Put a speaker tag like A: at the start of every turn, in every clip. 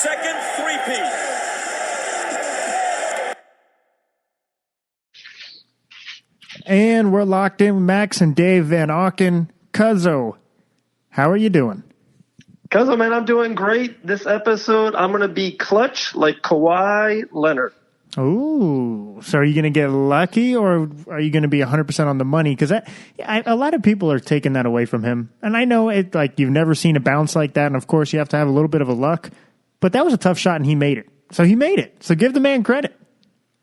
A: second three-peat.
B: And we're locked in with Max and Dave Van Auken. Cuzzo, how are you doing?
C: Cuzzo, man, I'm doing great. This episode, I'm going to be clutch like Kawhi Leonard.
B: Ooh, so are you going to get lucky, or are you going to be 100% on the money? Because a lot of people are taking that away from him. And I know it, like, you've never seen a bounce like that, and of course you have to have a little bit of a luck. But that was a tough shot, and he made it. So he made it. So give the man credit.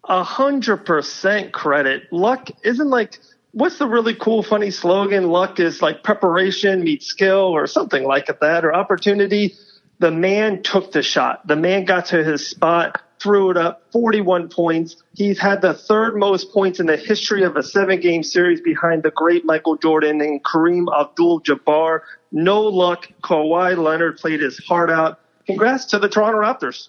C: 100% credit. Luck isn't like, what's the really cool, funny slogan? Luck is like preparation meets skill or something like that, or opportunity. The man took the shot. The man got to his spot, threw it up, 41 points. He's had the third most points in the history of a 7-game series behind the great Michael Jordan and Kareem Abdul-Jabbar. No luck. Kawhi Leonard played his heart out. Congrats to the Toronto Raptors.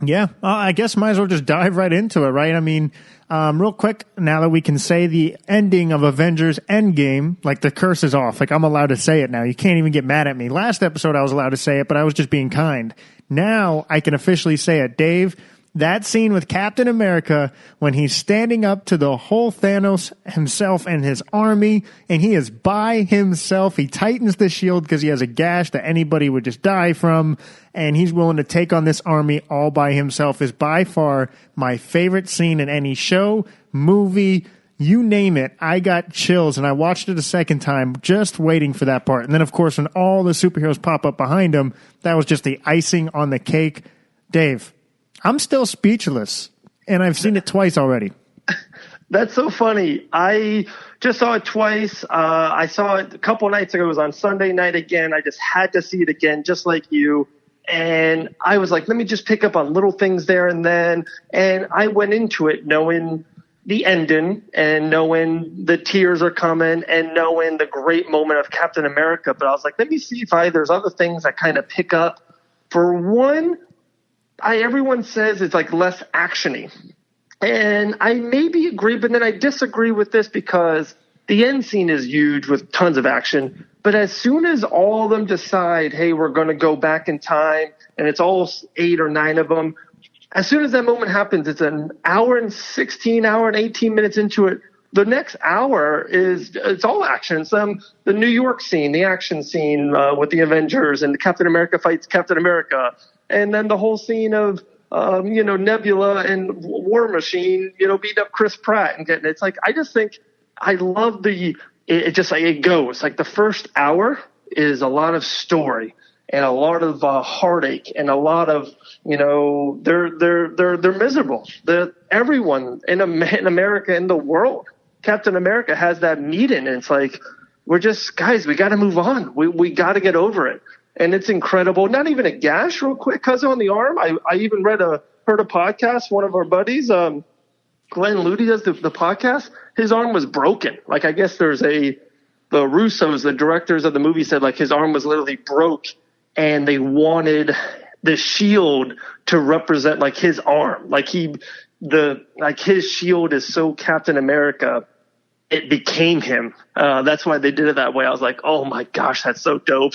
B: Yeah, I guess might as well just dive right into it, right? I mean, real quick, now that we can say the ending of Avengers Endgame, like the curse is off. Like I'm allowed to say it now. You can't even get mad at me. Last episode I was allowed to say it, but I was just being kind. Now I can officially say it. Dave, that scene with Captain America when he's standing up to the whole Thanos himself and his army, and he is by himself. He tightens the shield because he has a gash that anybody would just die from, and he's willing to take on this army all by himself, is by far my favorite scene in any show, movie, you name it. I got chills, and I watched it a second time just waiting for that part. And then, of course, when all the superheroes pop up behind him, that was just the icing on the cake. Dave, I'm still speechless, and I've seen it twice already.
C: That's so funny. I just saw it twice. I saw it a couple nights ago. It was on Sunday night again. I just had to see it again, just like you. And I was like, let me just pick up on little things there and then. And I went into it knowing the ending and knowing the tears are coming and knowing the great moment of Captain America. But I was like, let me see if there's other things I kind of pick up. For one, everyone says it's like less actiony, and I maybe agree, but then I disagree with this because the end scene is huge with tons of action. But as soon as all of them decide, hey, we're going to go back in time, and it's all 8 or 9 of them, as soon as that moment happens, it's an hour and 18 minutes into it. The next hour it's all action. It's the New York scene, the action scene with the Avengers, and Captain America fights Captain America. And then the whole scene of, Nebula and War Machine, beating up Chris Pratt and getting it. It's like, I just think I love it goes. Like the first hour is a lot of story and a lot of heartache and a lot of, they're miserable. Everyone in America, in the world, Captain America has that meeting, and it's like, we're just, guys, we got to move on. We got to get over it. And it's incredible. Not even a gash real quick, cuz on the arm. I even heard a podcast, one of our buddies, Glenn Ludy does the podcast. His arm was broken. Like, I guess the Russos, the directors of the movie, said like his arm was literally broke, and they wanted the shield to represent like his arm. Like his shield is so Captain America, it became him. That's why they did it that way. I was like, oh my gosh, that's so dope.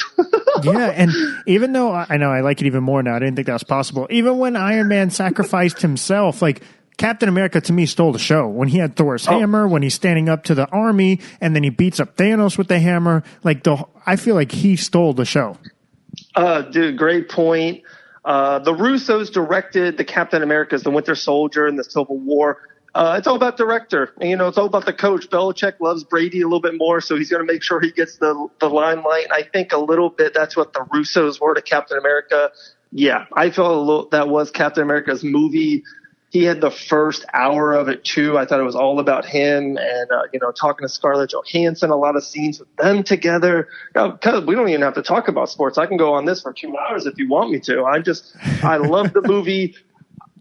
B: Yeah, and even though I know I like it even more now, I didn't think that was possible. Even when Iron Man sacrificed himself, like Captain America to me stole the show. When he had Thor's hammer, when he's standing up to the army, and then he beats up Thanos with the hammer, I feel like he stole the show.
C: Dude, great point. The Russos directed the Captain America's The Winter Soldier and the Civil War. It's all about director. And, it's all about the coach. Belichick loves Brady a little bit more, so he's going to make sure he gets the limelight. And I think a little bit that's what the Russos were to Captain America. Yeah, I felt that was Captain America's movie. He had the first hour of it, too. I thought it was all about him and, talking to Scarlett Johansson, a lot of scenes with them together. Because we don't even have to talk about sports. I can go on this for 2 hours if you want me to. I love the movie.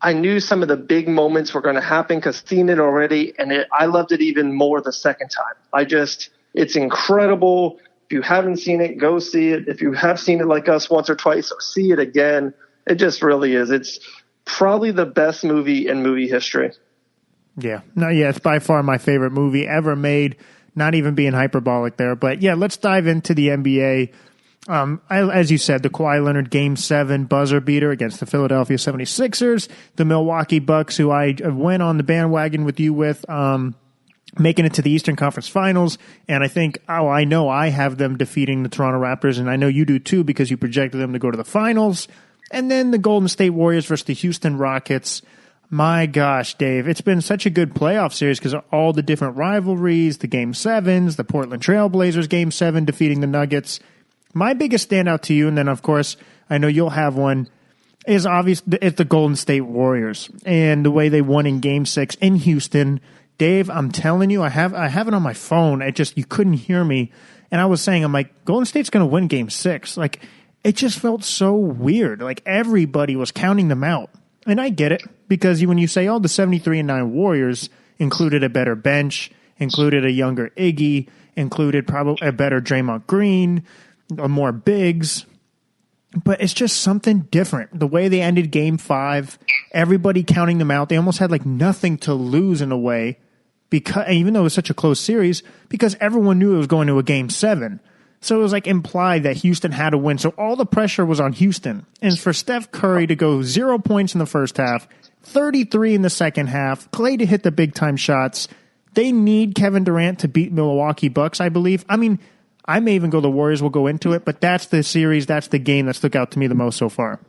C: I knew some of the big moments were going to happen because seen it already, and I loved it even more the second time. It's incredible. If you haven't seen it, go see it. If you have seen it like us once or twice, see it again. It just really is. It's probably the best movie in movie history.
B: Yeah. No, yeah, it's by far my favorite movie ever made. Not even being hyperbolic there. But yeah, let's dive into the NBA. As you said, the Kawhi Leonard Game 7 buzzer beater against the Philadelphia 76ers, the Milwaukee Bucks, who I went on the bandwagon with you with, making it to the Eastern Conference Finals, and I know I have them defeating the Toronto Raptors, and I know you do too because you projected them to go to the finals. And then the Golden State Warriors versus the Houston Rockets. My gosh, Dave, it's been such a good playoff series because of all the different rivalries, the Game 7s, the Portland Trailblazers Game 7 defeating the Nuggets. My biggest standout to you, and then of course I know you'll have one, is obvious. It's the Golden State Warriors and the way they won in Game 6 in Houston. Dave, I'm telling you, I have it on my phone. You couldn't hear me. And I was saying, I'm like, Golden State's going to win Game 6. Like, it just felt so weird. Like, everybody was counting them out. And I get it, because when you say, the 73-9 Warriors included a better bench, included a younger Iggy, included probably a better Draymond Green, more bigs. But it's just something different. The way they ended Game 5, everybody counting them out, they almost had like nothing to lose in a way. Because even though it was such a close series, because everyone knew it was going to a Game 7. So it was like implied that Houston had to win. So all the pressure was on Houston. And for Steph Curry to go 0 points in the first half, 33 in the second half, Clay to hit the big-time shots, they need Kevin Durant to beat Milwaukee Bucks, I believe. I mean, I may even go the Warriors will go into it, but that's the series, that's the game that stuck out to me the most so far.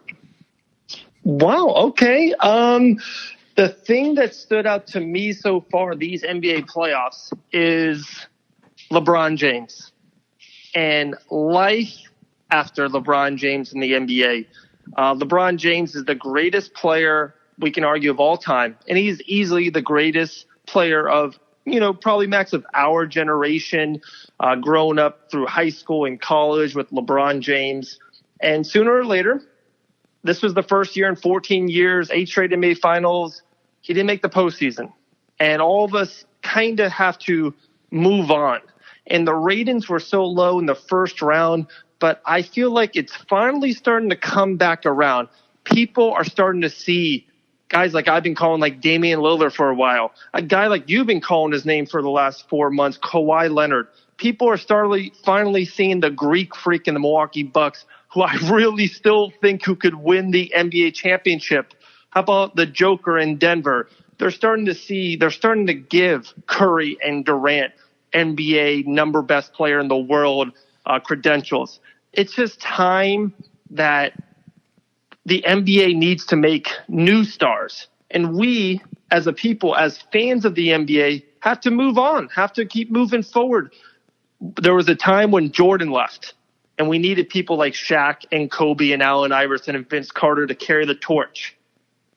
C: Wow, okay. The thing that stood out to me so far, these NBA playoffs, is LeBron James. And life after LeBron James in the NBA. LeBron James is the greatest player, we can argue, of all time. And he's easily the greatest player of, probably max of our generation, growing up through high school and college with LeBron James. And sooner or later, this was the first year in 14 years, 8 straight NBA finals. He didn't make the postseason. And all of us kind of have to move on. And the ratings were so low in the first round, but I feel like it's finally starting to come back around. People are starting to see guys like I've been calling like Damian Lillard for a while. A guy like you've been calling his name for the last 4 months, Kawhi Leonard. People are finally seeing the Greek freak in the Milwaukee Bucks, who I really still think who could win the NBA championship. How about the Joker in Denver? They're starting to give Curry and Durant NBA number best player in the world credentials. It's just time that the NBA needs to make new stars. And we, as a people, as fans of the NBA, have to move on, have to keep moving forward. There was a time when Jordan left, and we needed people like Shaq and Kobe and Allen Iverson and Vince Carter to carry the torch.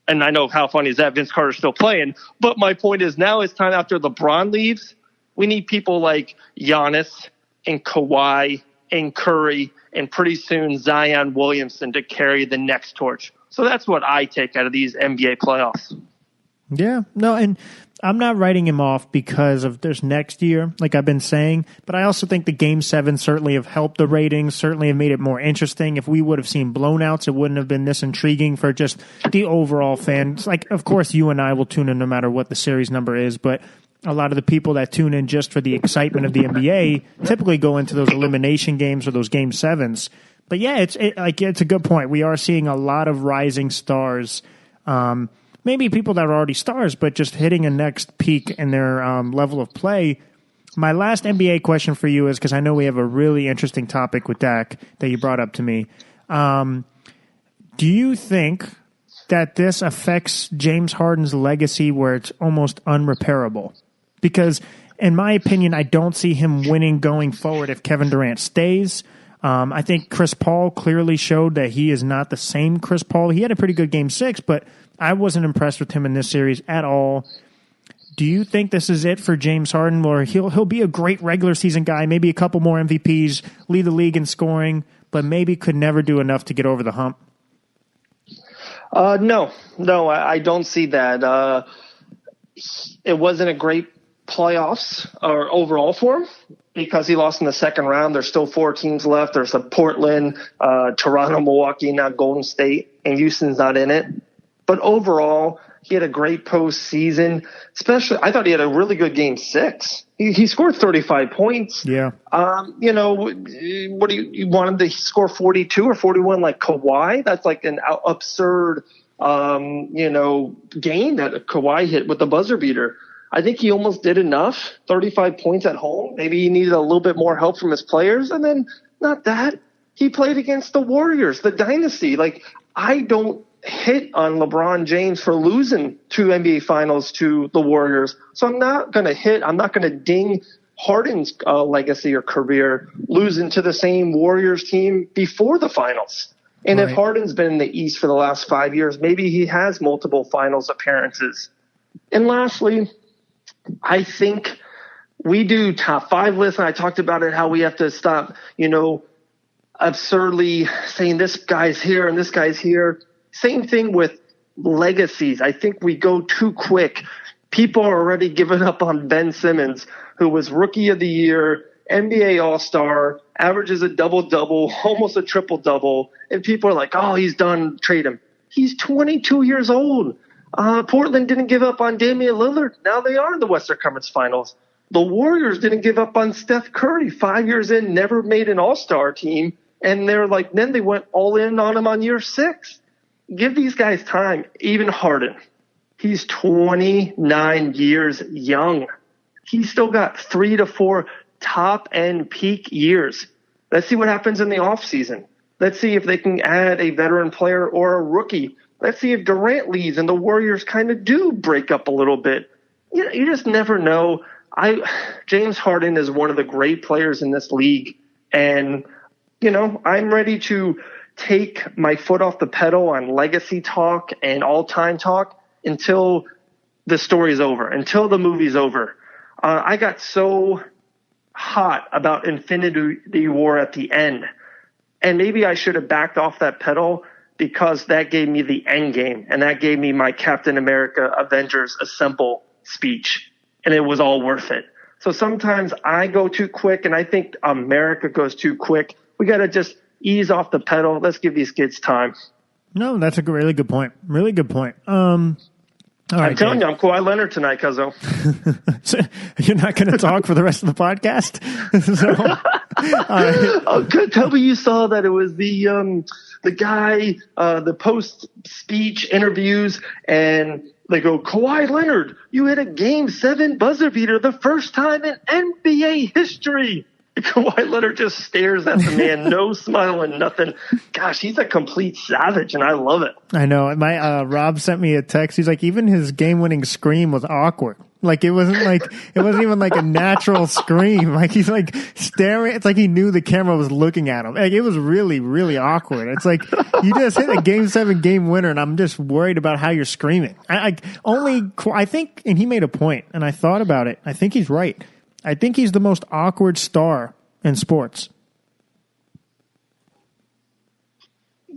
C: And I know how funny is that Vince Carter's still playing. But my point is now it's time after LeBron leaves. We need people like Giannis and Kawhi and Curry and pretty soon Zion Williamson to carry the next torch. So that's what I take out of these NBA playoffs.
B: Yeah, no, and I'm not writing him off because of this next year, like I've been saying, but I also think the Game 7 certainly have helped the ratings, certainly have made it more interesting. If we would have seen blownouts, it wouldn't have been this intriguing for just the overall fans. Like, of course, you and I will tune in no matter what the series number is, but a lot of the people that tune in just for the excitement of the NBA typically go into those elimination games or those Game 7s. But yeah, it's a good point. We are seeing a lot of rising stars, maybe people that are already stars, but just hitting a next peak in their level of play. My last NBA question for you is, because I know we have a really interesting topic with Dak that you brought up to me. Do you think that this affects James Harden's legacy where it's almost unrepairable? Because in my opinion, I don't see him winning going forward if Kevin Durant stays. I think Chris Paul clearly showed that he is not the same Chris Paul. He had a pretty good Game 6, but I wasn't impressed with him in this series at all. Do you think this is it for James Harden, or he'll be a great regular season guy, maybe a couple more MVPs, lead the league in scoring, but maybe could never do enough to get over the hump?
C: No, I don't see that. It wasn't a great playoffs or overall for him because he lost in the second round. There's still 4 teams left. There's Portland, Toronto, Milwaukee, not Golden State, and Houston's not in it. But overall, He had a great postseason. Especially, I thought he had a really good game 6. He scored 35 points.
B: Yeah.
C: You know, what do you want him to score 42 or 41 like Kawhi? That's like an absurd, you know, game that Kawhi hit with the buzzer beater. I think he almost did enough. 35 points at home. Maybe he needed a little bit more help from his players. And then not that. He played against the Warriors, the dynasty. Like, I don't hit on LeBron James for losing 2 NBA finals to the Warriors. So I'm not going to ding Harden's legacy or career losing to the same Warriors team before the finals. And
B: right.
C: If Harden's been in the East for the last 5 years, maybe he has multiple finals appearances. And lastly, I think we do top 5 lists, and I talked about it, how we have to stop, you know, absurdly saying this guy's here and this guy's here. Same thing with legacies. I think we go too quick. People are already giving up on Ben Simmons, who was Rookie of the Year, NBA All-Star, averages a double-double, almost a triple-double, and people are like, oh, he's done, trade him. He's 22 years old. Portland didn't give up on Damian Lillard. Now they are in the Western Conference Finals. The Warriors didn't give up on Steph Curry. 5 years in, never made an all-star team. And they're like, then they went all in on him on year 6. Give these guys time. Even Harden. He's 29 years young. He's still got 3 to 4 top-end peak years. Let's see what happens in the offseason. Let's see if they can add a veteran player or a rookie. Let's see if Durant leaves and the Warriors kind of do break up a little bit. You just never know. James Harden is one of the great players in this league. And, you know, I'm ready to take my foot off the pedal on legacy talk and all-time talk until the story's over, until the movie's over. I got so hot about Infinity War at the end. And maybe I should have backed off that pedal, because that gave me the end game, and that gave me my Captain America Avengers Assemble speech, and it was all worth it. So sometimes I go too quick, and I think America goes too quick. We got to just ease off the pedal. Let's give these kids time.
B: No, that's a really good point. Really good point.
C: I'm telling you, I'm Kawhi Leonard tonight, Cuzzo.
B: So you're not going to talk for the rest of the podcast?
C: Oh, good. Tell me you saw that it was the guy, the post-speech interviews, and they go, Kawhi Leonard, you hit a Game 7 buzzer beater the first time in NBA history. Kawhi Leonard just stares at the man, no smile and nothing. Gosh, he's a complete savage, and I love it.
B: I know. My Rob sent me a text. He's like, even his game-winning scream was awkward. Like, it wasn't even like a natural scream. Like, he's like staring. It's like he knew the camera was looking at him. Like, it was really, really awkward. It's like, you just hit a Game 7 game winner, and I'm just worried about how you're screaming. I think, and he made a point, and I thought about it. I think he's right. I think he's the most awkward star in sports.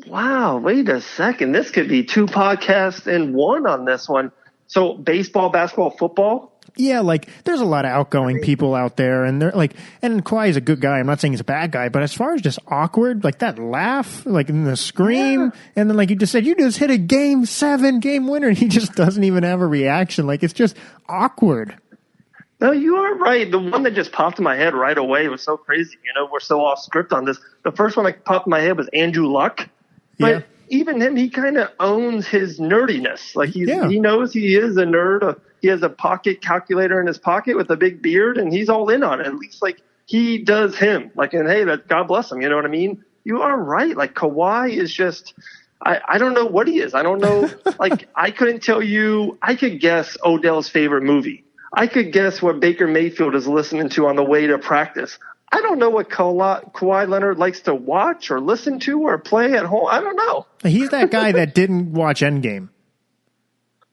C: Wow, wait a second. This could be 2 podcasts in one on this one. So baseball, basketball, football?
B: Yeah, like there's a lot of outgoing people out there, and they're like, and Kawhi's a good guy. I'm not saying he's a bad guy, but as far as just awkward, like that laugh, like in the scream, and then like you just said, you just hit a Game 7 game winner, and he just doesn't even have a reaction. Like, it's just awkward.
C: No, you are right. The one that just popped in my head right away was so crazy. You know, we're so off script on this. The first one that popped in my head was Andrew Luck. But even him, he kind of owns his nerdiness. Like, he knows he is a nerd. He has a pocket calculator in his pocket with a big beard, and he's all in on it. At least, like, he does him. Like, and hey, God bless him. You know what I mean? You are right. Like, Kawhi is just – I don't know what he is. I don't know. Like, I couldn't tell you – I could guess Odell's favorite movie. I could guess what Baker Mayfield is listening to on the way to practice. I don't know what Kawhi Leonard likes to watch or listen to or play at home. I don't know.
B: He's that guy that didn't watch Endgame.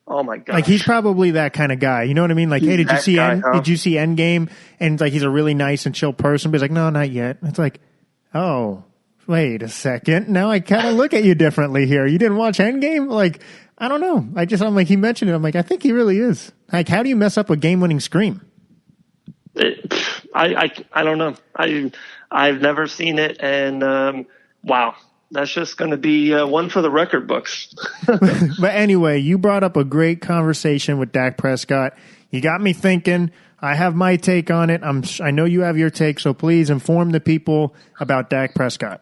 C: Oh my god!
B: Like, he's probably that kind of guy. You know what I mean? Like, hey, did you see Endgame? And it's like, he's a really nice and chill person, but he's like, no, not yet. It's like, oh, wait a second. Now I kind of look at you differently here. You didn't watch Endgame? Like, I don't know. I'm like, he mentioned it. I'm like, I think he really is. Like, how do you mess up a game-winning scream?
C: I don't know. I've never seen it, and wow. that's just going to be one for the record books.
B: But anyway, you brought up a great conversation with Dak Prescott. You got me thinking. I have my take on it. I know you have your take, so please inform the people about Dak Prescott.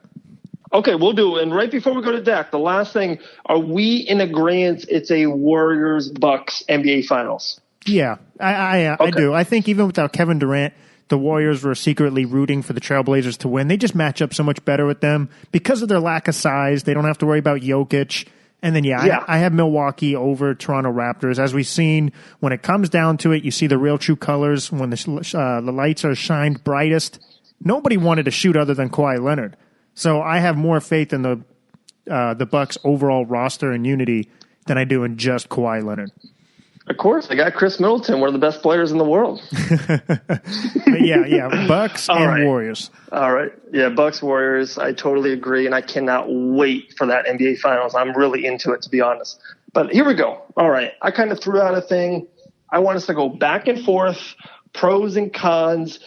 C: Okay, we'll do. And right before we go to Dak, the last thing, are we in agreement it's a Warriors-Bucks NBA Finals?
B: Yeah, I do. I think even without Kevin Durant, the Warriors were secretly rooting for the Trailblazers to win. They just match up so much better with them because of their lack of size. They don't have to worry about Jokic. And then, I have Milwaukee over Toronto Raptors. As we've seen, when it comes down to it, you see the real true colors. When the lights are shined brightest, nobody wanted to shoot other than Kawhi Leonard. So I have more faith in the Bucks' overall roster and unity than I do in just Kawhi Leonard.
C: Of course, I got Chris Middleton, one of the best players in the world.
B: yeah, Bucks and Warriors.
C: All right, yeah, Bucks, Warriors. I totally agree, and I cannot wait for that NBA Finals. I'm really into it, to be honest. But here we go. All right, I kind of threw out a thing. I want us to go back and forth, pros and cons.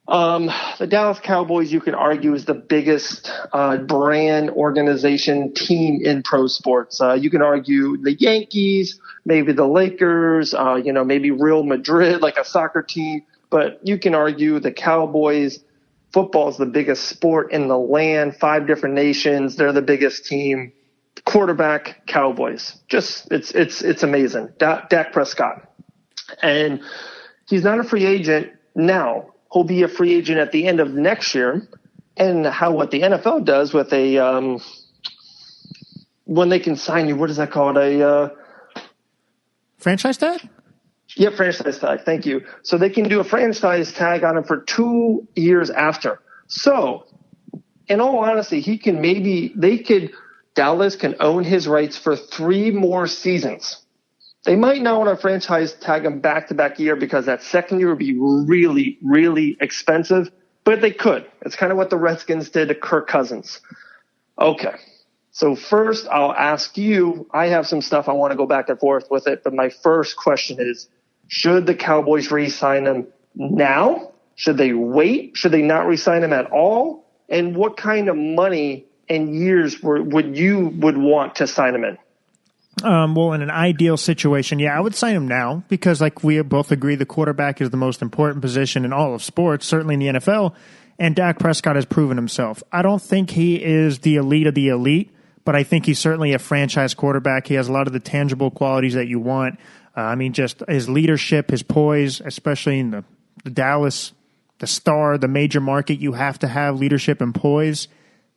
C: The Dallas Cowboys, you can argue, is the biggest brand, organization, team in pro sports. You can argue the Yankees, maybe the Lakers, maybe Real Madrid, like a soccer team. But you can argue the Cowboys. Football is the biggest sport in the land. 5 different nations. They're the biggest team. Quarterback, Cowboys. Just it's amazing. Dak Prescott, and he's not a free agent now. He'll be a free agent at the end of next year. And what the NFL does with when they can sign you, what is that called?
B: Franchise tag?
C: Yeah, franchise tag. Thank you. So they can do a franchise tag on him for 2 years after. So, in all honesty, Dallas can own his rights for 3 more seasons. They might not want to franchise tag him back-to-back year because that second year would be really, really expensive, but they could. It's kind of what the Redskins did to Kirk Cousins. Okay. So first, I'll ask you, I have some stuff I want to go back and forth with it, but my first question is, should the Cowboys re-sign him now? Should they wait? Should they not re-sign him at all? And what kind of money and years would you want to sign him in?
B: Well, in an ideal situation, I would sign him now because, like we both agree, the quarterback is the most important position in all of sports, certainly in the NFL, and Dak Prescott has proven himself. I don't think he is the elite of the elite, but I think he's certainly a franchise quarterback. He has a lot of the tangible qualities that you want. Just his leadership, his poise, especially in the Dallas, the star, the major market, you have to have leadership and poise.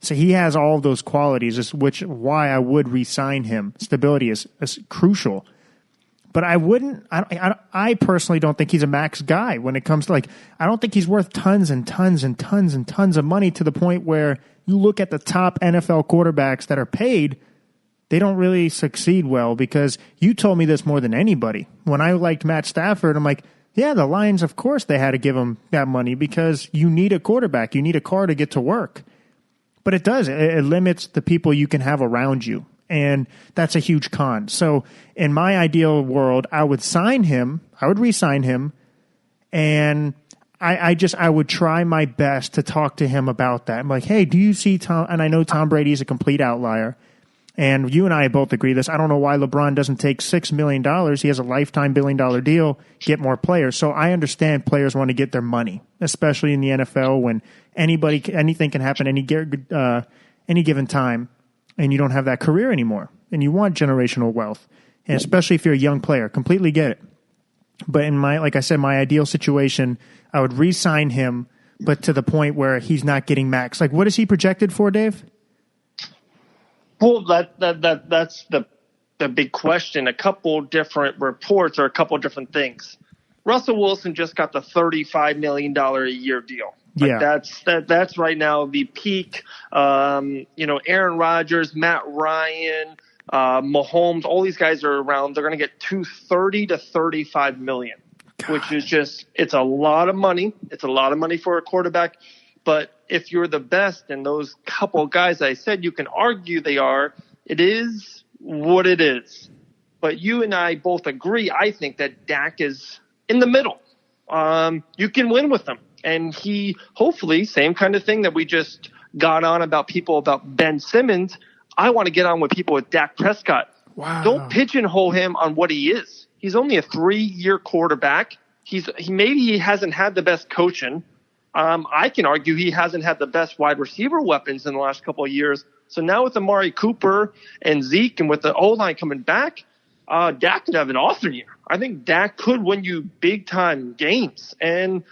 B: So he has all of those qualities, why I would re-sign him. Stability is crucial. But I personally don't think he's a max guy when it comes to, I don't think he's worth tons and tons and tons and tons of money to the point where you look at the top NFL quarterbacks that are paid, they don't really succeed well because you told me this more than anybody. When I liked Matt Stafford, I'm like, yeah, the Lions, of course they had to give him that money because you need a quarterback. You need a car to get to work. But it does. It limits the people you can have around you. And that's a huge con. So in my ideal world, I would sign him. I would re-sign him. And I would try my best to talk to him about that. I'm like, hey, do you see Tom? And I know Tom Brady is a complete outlier. And you and I both agree this. I don't know why LeBron doesn't take $6 million. He has a lifetime $1 billion deal, get more players. So I understand players want to get their money, especially in the NFL when anything can happen any given time, and you don't have that career anymore, and you want generational wealth, and especially if you're a young player. Completely get it. But in my ideal situation, I would re-sign him, but to the point where he's not getting max. What is he projected for, Dave?
C: Well, that's the big question. A couple different reports or a couple different things. Russell Wilson just got the $35 million a year deal. That's right now the peak. Aaron Rodgers, Matt Ryan, Mahomes, all these guys are around. They're going to get $30 to $35 million, which is it's a lot of money. It's a lot of money for a quarterback. But if you're the best and those couple guys I said, you can argue it is what it is. But you and I both agree, I think that Dak is in the middle. You can win with him. And he, hopefully, same kind of thing that we just got on about Ben Simmons, I want to get on with people with Dak Prescott.
B: Wow.
C: Don't pigeonhole him on what he is. He's only a 3-year quarterback. Maybe he hasn't had the best coaching. I can argue he hasn't had the best wide receiver weapons in the last couple of years. So now with Amari Cooper and Zeke and with the O-line coming back, Dak could have an awesome year. I think Dak could win you big-time games. And,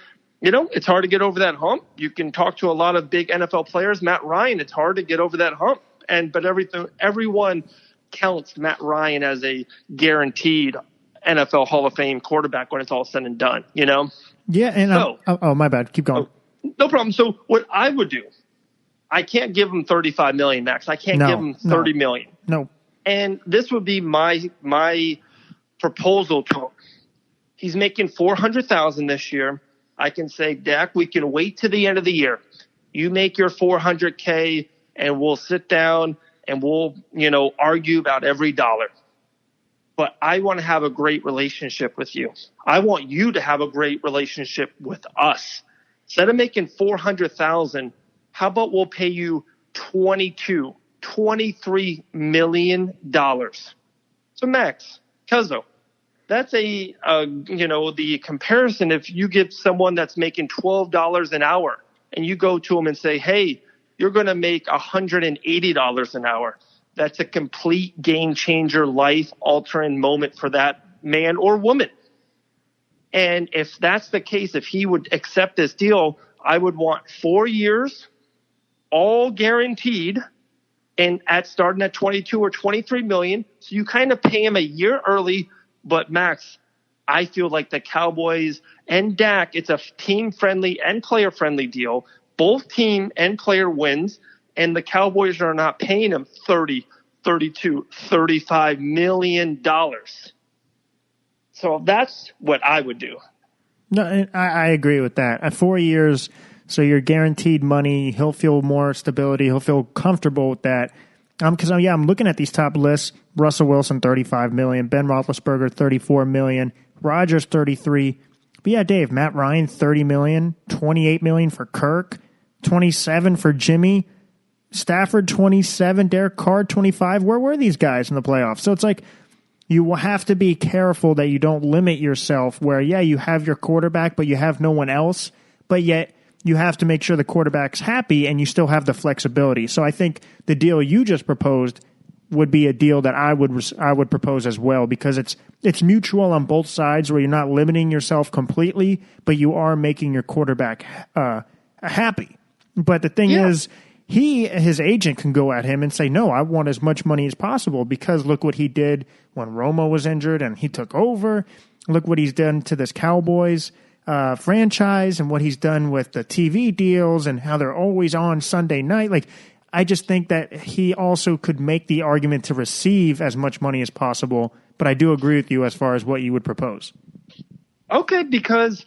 C: it's hard to get over that hump. You can talk to a lot of big NFL players. Matt Ryan, it's hard to get over that hump. But everyone counts Matt Ryan as a guaranteed NFL Hall of Fame quarterback when it's all said and done,
B: Yeah, and my bad. Keep going.
C: No problem. So what I would do, I can't give him $35 million max. I can't give him $30 million.
B: No.
C: And this would be my proposal to him. He's making $400,000 this year. I can say, Dak, we can wait to the end of the year. You make your $400K, and we'll sit down and we'll, argue about every dollar. But I want to have a great relationship with you. I want you to have a great relationship with us. Instead of making $400,000, how about we'll pay you $23 million? So Max, Cuzzo, that's the comparison. If you give someone that's making $12 an hour and you go to them and say, hey, you're going to make $180 an hour. That's a complete game changer, life altering moment for that man or woman. And if that's the case, if he would accept this deal, I would want 4 years, all guaranteed, and starting at 22 or 23 million. So you kind of pay him a year early. But Max, I feel like the Cowboys and Dak, it's a team friendly and player friendly deal. Both team and player wins. And the Cowboys are not paying him $30, $32, $35 million. So that's what I would do.
B: No, I agree with that. At 4 years, so you're guaranteed money. He'll feel more stability. He'll feel comfortable with that. Because I'm looking at these top lists. Russell Wilson, $35 million. Ben Roethlisberger, $34 million. Rodgers, $33 million. But yeah, Dave, Matt Ryan, $30 million. $28 million for Kirk. $27 million for Jimmy. Stafford, 27, Derek Carr, 25. Where were these guys in the playoffs? So it's like you will have to be careful that you don't limit yourself where, you have your quarterback, but you have no one else. But yet you have to make sure the quarterback's happy and you still have the flexibility. So I think the deal you just proposed would be a deal that I would propose as well, because it's mutual on both sides where you're not limiting yourself completely, but you are making your quarterback happy. But the thing is, his agent can go at him and say, no, I want as much money as possible because look what he did when Romo was injured and he took over. Look what he's done to this Cowboys franchise and what he's done with the TV deals and how they're always on Sunday night. Like, I just think that he also could make the argument to receive as much money as possible. But I do agree with you as far as what you would propose.
C: Okay, because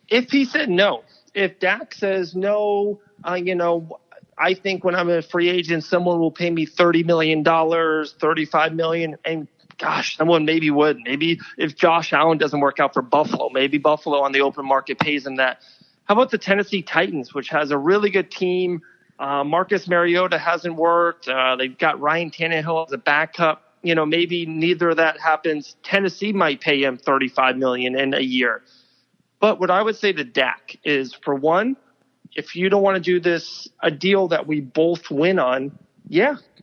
C: if he said no, if Dak says no, I think when I'm a free agent, someone will pay me $30 million, $35 million. And gosh, someone maybe would. Maybe if Josh Allen doesn't work out for Buffalo, maybe Buffalo on the open market pays him that. How about the Tennessee Titans, which has a really good team? Marcus Mariota hasn't worked. They've got Ryan Tannehill as a backup. Maybe neither of that happens. Tennessee might pay him $35 million in a year. But what I would say to Dak is, for one, if you don't want to do a deal that we both win on,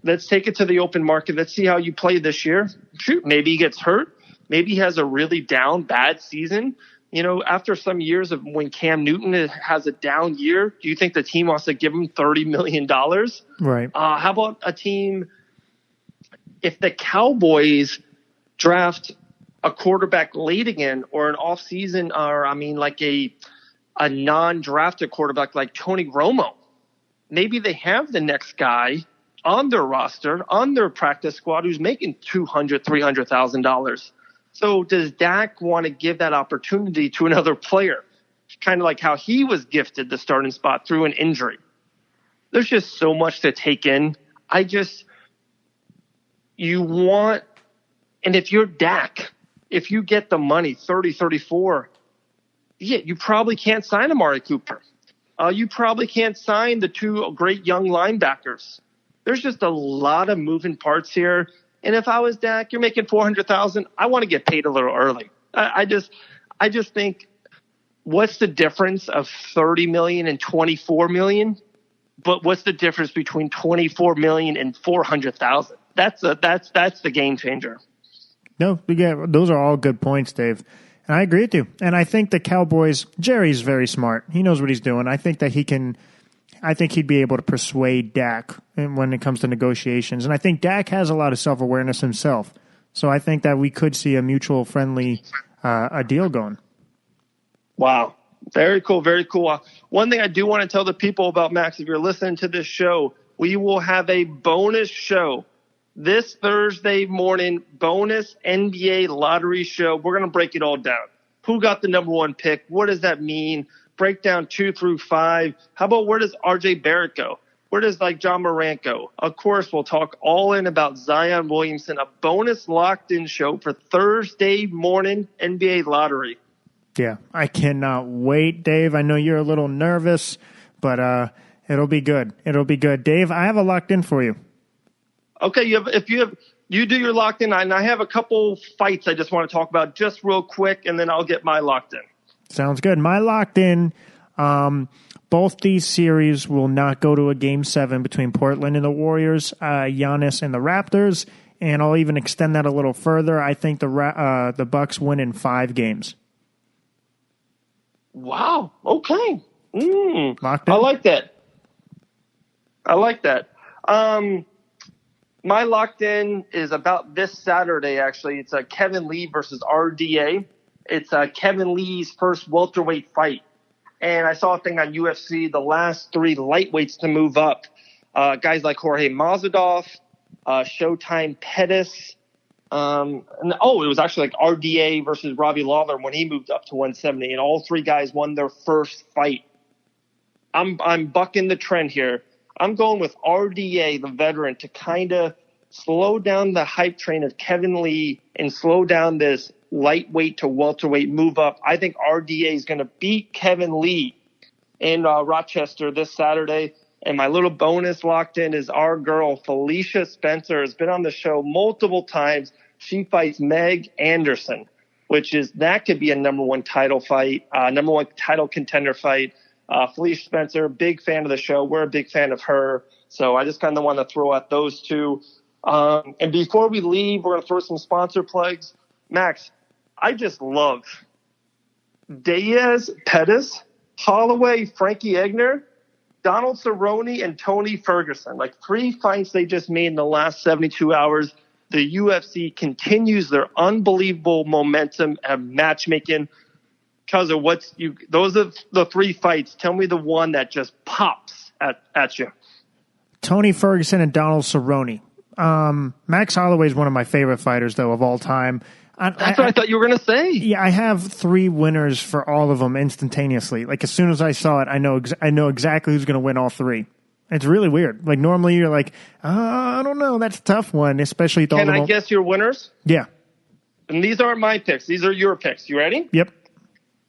C: let's take it to the open market. Let's see how you play this year. Shoot, maybe he gets hurt. Maybe he has a really bad season. After some years of when Cam Newton has a down year, do you think the team wants to give him $30 million?
B: Right.
C: How about a team, if the Cowboys draft a quarterback late again, or an off-season, or like a non-drafted quarterback like Tony Romo, maybe they have the next guy on their roster, on their practice squad, who's making $200,000, $300,000. So does Dak want to give that opportunity to another player? Kind of like how he was gifted the starting spot through an injury. There's just so much to take in. And if you're Dak, if you get the money, 30, 34, you probably can't sign Amari Cooper. You probably can't sign the two great young linebackers. There's just a lot of moving parts here. And if I was Dak, you're making $400,000. I want to get paid a little early. I just think, what's the difference of $30 million and $24 million? But what's the difference between $24 million and $400,000? That's the game changer.
B: No, yeah, those are all good points, Dave. And I agree with you. And I think the Cowboys, Jerry's very smart. He knows what he's doing. I think he'd be able to persuade Dak when it comes to negotiations. And I think Dak has a lot of self-awareness himself. So I think that we could see a mutual friendly a deal going.
C: Wow. Very cool. Very cool. One thing I do want to tell the people about, Max, if you're listening to this show, we will have a bonus show this Thursday morning, bonus NBA lottery show. We're going to break it all down. Who got the number one pick? What does that mean? Break down 2 through 5. How about where does RJ Barrett go? Where does John Morant go? Of course, we'll talk all in about Zion Williamson, a bonus locked in show for Thursday morning NBA lottery.
B: Yeah, I cannot wait, Dave. I know you're a little nervous, but it'll be good. It'll be good. Dave, I have a locked in for you.
C: Okay, you do your locked in, and I have a couple fights I just want to talk about just real quick, and then I'll get my locked in.
B: Sounds good. My locked in, both these series will not go to a Game 7 between Portland and the Warriors, Giannis and the Raptors, and I'll even extend that a little further. I think the Bucks win in 5 games.
C: Wow. Okay.
B: Locked in?
C: I like that. My locked in is about this Saturday, actually. It's Kevin Lee versus RDA. It's Kevin Lee's first welterweight fight. And I saw a thing on UFC, the last 3 lightweights to move up. Guys like Jorge Masvidal, Showtime Pettis. It was actually like RDA versus Robbie Lawler when he moved up to 170. And all 3 guys won their first fight. I'm bucking the trend here. I'm going with RDA, the veteran, to kind of slow down the hype train of Kevin Lee and slow down this lightweight to welterweight move up. I think RDA is going to beat Kevin Lee in Rochester this Saturday. And my little bonus locked in is our girl, Felicia Spencer, has been on the show multiple times. She fights Meg Anderson, that could be a number 1 title fight, number 1 title contender fight. Felicia Spencer, big fan of the show. We're a big fan of her. So I just kind of want to throw out those 2. And before we leave, we're going to throw some sponsor plugs. Max, I just love Diaz, Pettis, Holloway, Frankie Egner, Donald Cerrone, and Tony Ferguson. 3 fights they just made in the last 72 hours. The UFC continues their unbelievable momentum and matchmaking. Because of those are the 3 fights. Tell me the one that just pops at you.
B: Tony Ferguson and Donald Cerrone. Max Holloway is one of my favorite fighters, though, of all time.
C: That's what I thought you were going to say.
B: Yeah, I have 3 winners for all of them instantaneously. As soon as I saw it, I know exactly who's going to win all 3. It's really weird. Normally you're like, I don't know. That's a tough one, especially with all
C: Can I guess your winners?
B: Yeah.
C: And these aren't my picks. These are your picks. You ready?
B: Yep.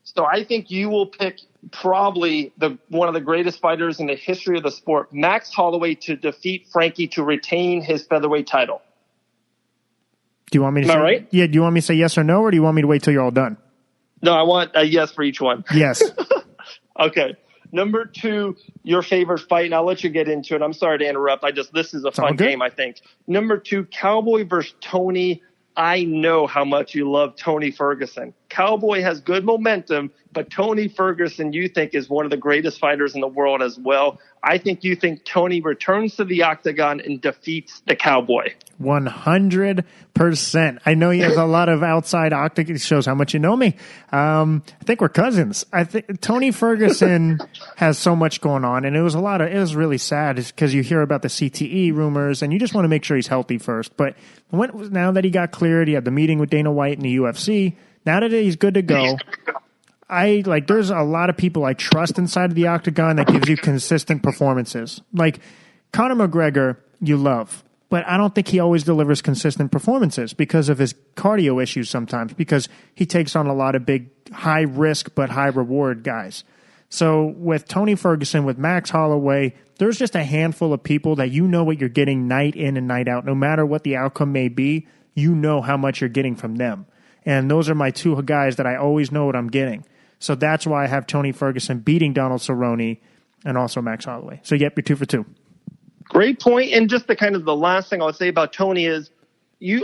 C: So I think you will pick probably one of the greatest fighters in the history of the sport, Max Holloway, to defeat Frankie to retain his featherweight title.
B: Do you want me to
C: Am I right?
B: Yeah, do you want me to say yes or no, or do you want me to wait till you're all done?
C: No, I want a yes for each one.
B: Yes.
C: Okay. Number 2, your favorite fight, and I'll let you get into it. I'm sorry to interrupt. This is a fun game, I think. Number 2, Cowboy versus Tony. I know how much you love Tony Ferguson. Cowboy has good momentum, but Tony Ferguson you think is one of the greatest fighters in the world as well. I think you think Tony returns to the octagon and defeats the Cowboy.
B: 100%. I know he has a lot of outside octagon. It shows how much you know me. I think we're cousins. I think Tony Ferguson has so much going on, and it was really sad because you hear about the CTE rumors, and you just want to make sure he's healthy first. But now that he got cleared, he had the meeting with Dana White in the UFC. Now that he's good to go, there's a lot of people I trust inside of the octagon that gives you consistent performances. Conor McGregor, you love, but I don't think he always delivers consistent performances because of his cardio issues sometimes, because he takes on a lot of big, high risk but high reward guys. So with Tony Ferguson, with Max Holloway, there's just a handful of people that you know what you're getting night in and night out. No matter what the outcome may be, you know how much you're getting from them. And those are my two guys that I always know what I'm getting. So that's why I have Tony Ferguson beating Donald Cerrone and also Max Holloway. So, yep, you're 2 for 2.
C: Great point. And just the last thing I would say about Tony is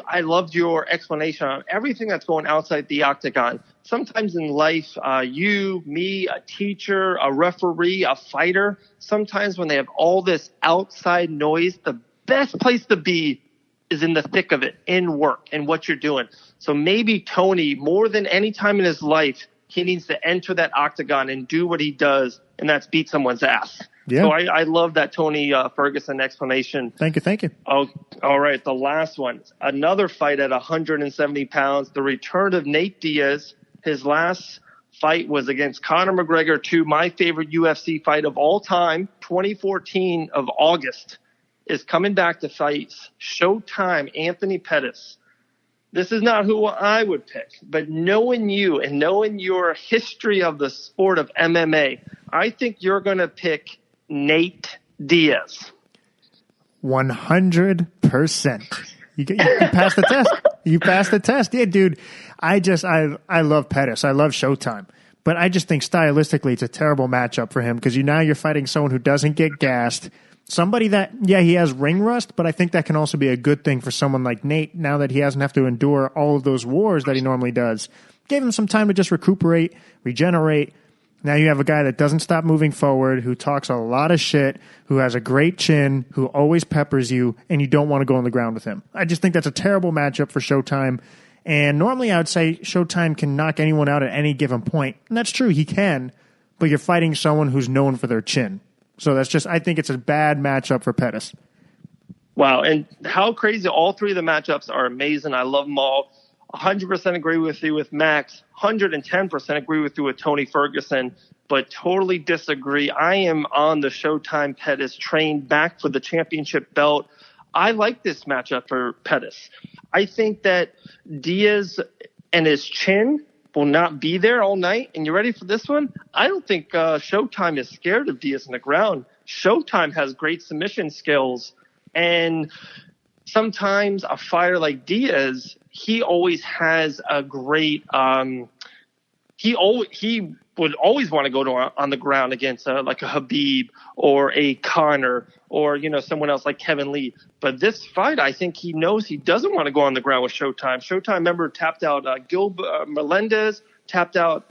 C: I loved your explanation on everything that's going outside the octagon. Sometimes in life, you, me, a teacher, a referee, a fighter, sometimes when they have all this outside noise, the best place to be is in the thick of it, in work, and what you're doing. So maybe Tony, more than any time in his life, he needs to enter that octagon and do what he does, and that's beat someone's ass. Yeah. So I love that Tony Ferguson explanation.
B: Thank you.
C: Oh, all right, the last one. Another fight at 170 pounds, the return of Nate Diaz. His last fight was against Conor McGregor, to my favorite UFC fight of all time, 2014 of August, is coming back to fight Showtime Anthony Pettis. This is not who I would pick, but knowing you and knowing your history of the sport of MMA, I think you're going to pick Nate Diaz.
B: 100%. You passed the test. You passed the test. Yeah, dude. I love Pettis. I love Showtime. But I just think stylistically it's a terrible matchup for him because now you're fighting someone who doesn't get gassed. Somebody that, yeah, he has ring rust, but I think that can also be a good thing for someone like Nate now that he doesn't have to endure all of those wars that he normally does. Gave him some time to just recuperate, regenerate. Now you have a guy that doesn't stop moving forward, who talks a lot of shit, who has a great chin, who always peppers you, and you don't want to go on the ground with him. I just think that's a terrible matchup for Showtime. And normally I would say Showtime can knock anyone out at any given point. And that's true, he can, but you're fighting someone who's known for their chin. So I think it's a bad matchup for Pettis.
C: Wow, and how crazy. All three of the matchups are amazing. I love them all. 100% agree with you with Max. 110% agree with you with Tony Ferguson, but totally disagree. I am on the Showtime Pettis train, back for the championship belt. I like this matchup for Pettis. I think that Diaz and his chin will not be there all night. And you ready for this one? I don't think Showtime is scared of Diaz on the ground. Showtime has great submission skills. And sometimes a fighter like Diaz, he always has a great he would always want to go on the ground against like a Habib or a Conor or, someone else like Kevin Lee. But this fight, I think he knows he doesn't want to go on the ground with Showtime. Showtime, remember, tapped out Melendez, tapped out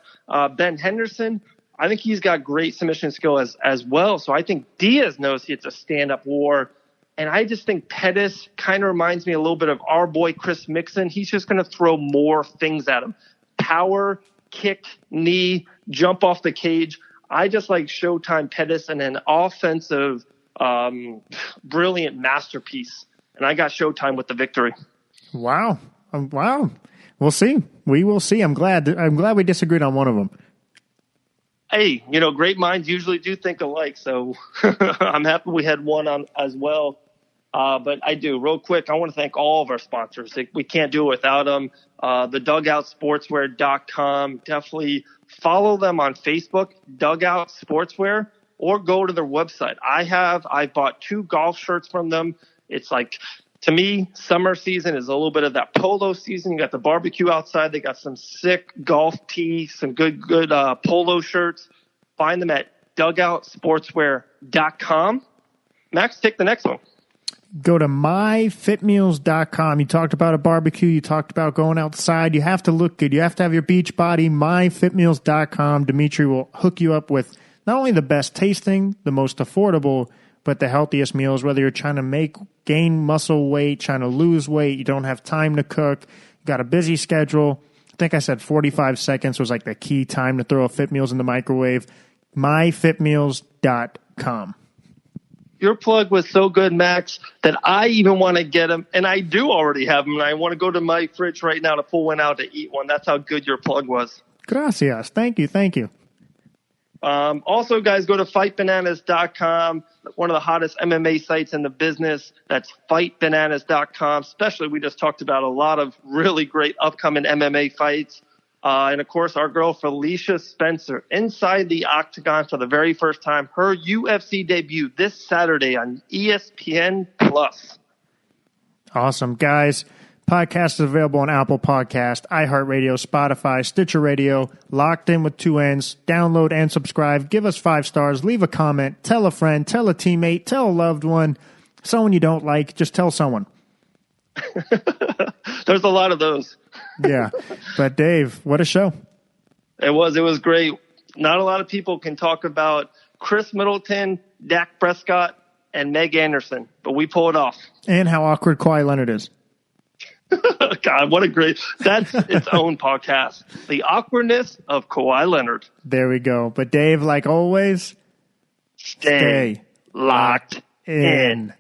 C: Ben Henderson. I think he's got great submission skill as well. So I think Diaz knows it's a stand-up war. And I just think Pettis kind of reminds me a little bit of our boy Chris Mixon. He's just going to throw more things at him. Power, kick, knee, jump off the cage. I just like Showtime Pettis and an offensive, brilliant masterpiece. And I got Showtime with the victory.
B: Wow. Wow. We'll see. We will see. I'm glad we disagreed on one of them.
C: Hey, great minds usually do think alike. So I'm happy we had one on as well. But I do. Real quick, I want to thank all of our sponsors. We can't do it without them. The dugoutsportswear.com. Definitely follow them on Facebook, Dugout Sportswear, or go to their website. I bought 2 golf shirts from them. It's like, to me, summer season is a little bit of that polo season. You got the barbecue outside. They got some sick golf tees, some good polo shirts. Find them at dugoutsportswear.com. Max, take the next one.
B: Go to myfitmeals.com. You talked about a barbecue. You talked about going outside. You have to look good. You have to have your beach body. Myfitmeals.com. Dimitri will hook you up with not only the best tasting, the most affordable, but the healthiest meals. Whether you're trying to gain muscle weight, trying to lose weight, you don't have time to cook, you got a busy schedule. I think I said 45 seconds was like the key time to throw a Fit Meals in the microwave. Myfitmeals.com.
C: Your plug was so good, Max, that I even want to get them, and I do already have them, and I want to go to my fridge right now to pull one out to eat one. That's how good your plug was.
B: Gracias. Thank you.
C: Also, guys, go to fightbananas.com, one of the hottest MMA sites in the business. That's fightbananas.com. Especially, we just talked about a lot of really great upcoming MMA fights. And of course, our girl Felicia Spencer inside the octagon for the very first time. Her UFC debut this Saturday on ESPN Plus.
B: Awesome, guys. Podcast is available on Apple Podcast, iHeartRadio, Spotify, Stitcher Radio, Locked In with 2 N's. Download and subscribe. Give us 5 stars. Leave a comment. Tell a friend. Tell a teammate. Tell a loved one. Someone you don't like. Just tell someone.
C: There's a lot of those.
B: Yeah. But Dave, what a show.
C: It was great. Not a lot of people can talk about Chris Middleton, Dak Prescott, and Meg Anderson, but we pull it off.
B: And how awkward Kawhi Leonard is.
C: God, what a great, that's its own podcast. The awkwardness of Kawhi Leonard.
B: There we go. But Dave, like always,
C: stay locked in.